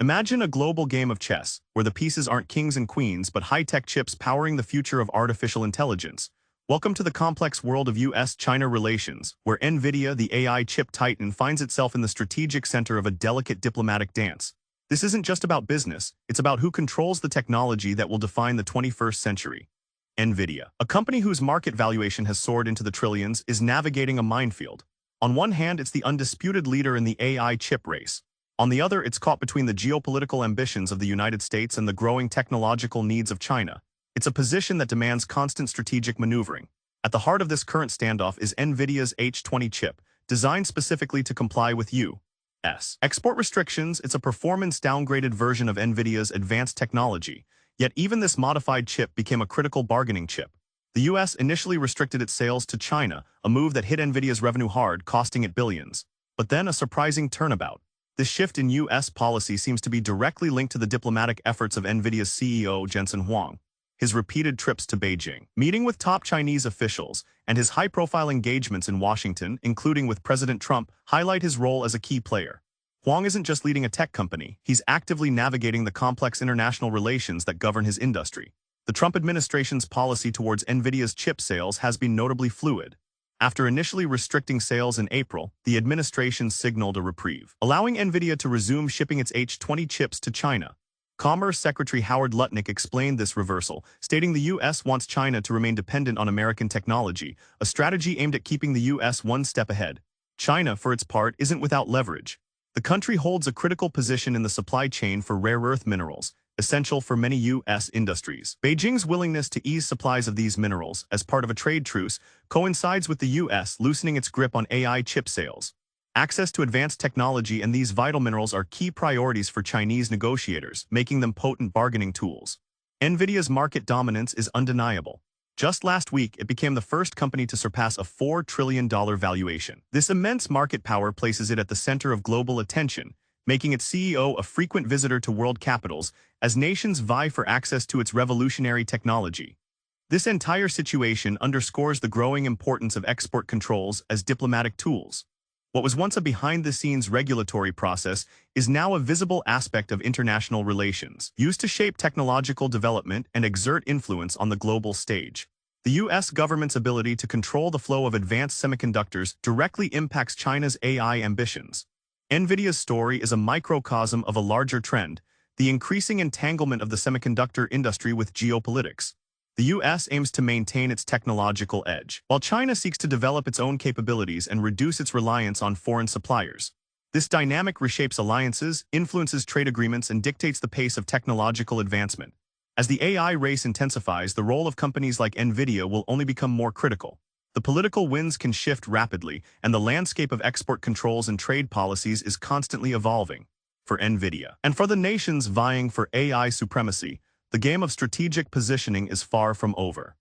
Imagine a global game of chess, where the pieces aren't kings and queens but high-tech chips powering the future of artificial intelligence. Welcome to the complex world of US-China relations, where Nvidia, the AI chip titan, finds itself in the strategic center of a delicate diplomatic dance. This isn't just about business, it's about who controls the technology that will define the 21st century. Nvidia, a company whose market valuation has soared into the trillions, is navigating a minefield. On one hand, it's the undisputed leader in the AI chip race. On the other, it's caught between the geopolitical ambitions of the United States and the growing technological needs of China. It's a position that demands constant strategic maneuvering. At the heart of this current standoff is Nvidia's H20 chip, designed specifically to comply with U.S. export restrictions. It's a performance-downgraded version of Nvidia's advanced technology, yet even this modified chip became a critical bargaining chip. The U.S. initially restricted its sales to China, a move that hit Nvidia's revenue hard, costing it billions. But then a surprising turnabout. This shift in U.S. policy seems to be directly linked to the diplomatic efforts of Nvidia's CEO Jensen Huang. His repeated trips to Beijing, meeting with top Chinese officials, and his high-profile engagements in Washington, including with President Trump, highlight his role as a key player. Huang isn't just leading a tech company, he's actively navigating the complex international relations that govern his industry. The Trump administration's policy towards Nvidia's chip sales has been notably fluid. After initially restricting sales in April, the administration signaled a reprieve, allowing Nvidia to resume shipping its H20 chips to China. Commerce Secretary Howard Lutnick explained this reversal, stating the U.S. wants China to remain dependent on American technology, a strategy aimed at keeping the U.S. one step ahead. China, for its part, isn't without leverage. The country holds a critical position in the supply chain for rare earth minerals, essential for many U.S. industries. Beijing's willingness to ease supplies of these minerals, as part of a trade truce, coincides with the U.S. loosening its grip on AI chip sales. Access to advanced technology and these vital minerals are key priorities for Chinese negotiators, making them potent bargaining tools. Nvidia's market dominance is undeniable. Just last week, it became the first company to surpass a $4 trillion valuation. This immense market power places it at the center of global attention, making its CEO a frequent visitor to world capitals as nations vie for access to its revolutionary technology. This entire situation underscores the growing importance of export controls as diplomatic tools. What was once a behind-the-scenes regulatory process is now a visible aspect of international relations, used to shape technological development and exert influence on the global stage. The U.S. government's ability to control the flow of advanced semiconductors directly impacts China's AI ambitions. Nvidia's story is a microcosm of a larger trend, the increasing entanglement of the semiconductor industry with geopolitics. The U.S. aims to maintain its technological edge, while China seeks to develop its own capabilities and reduce its reliance on foreign suppliers. This dynamic reshapes alliances, influences trade agreements, and dictates the pace of technological advancement. As the AI race intensifies, the role of companies like Nvidia will only become more critical. The political winds can shift rapidly, and the landscape of export controls and trade policies is constantly evolving. For Nvidia, and for the nations vying for AI supremacy, the game of strategic positioning is far from over.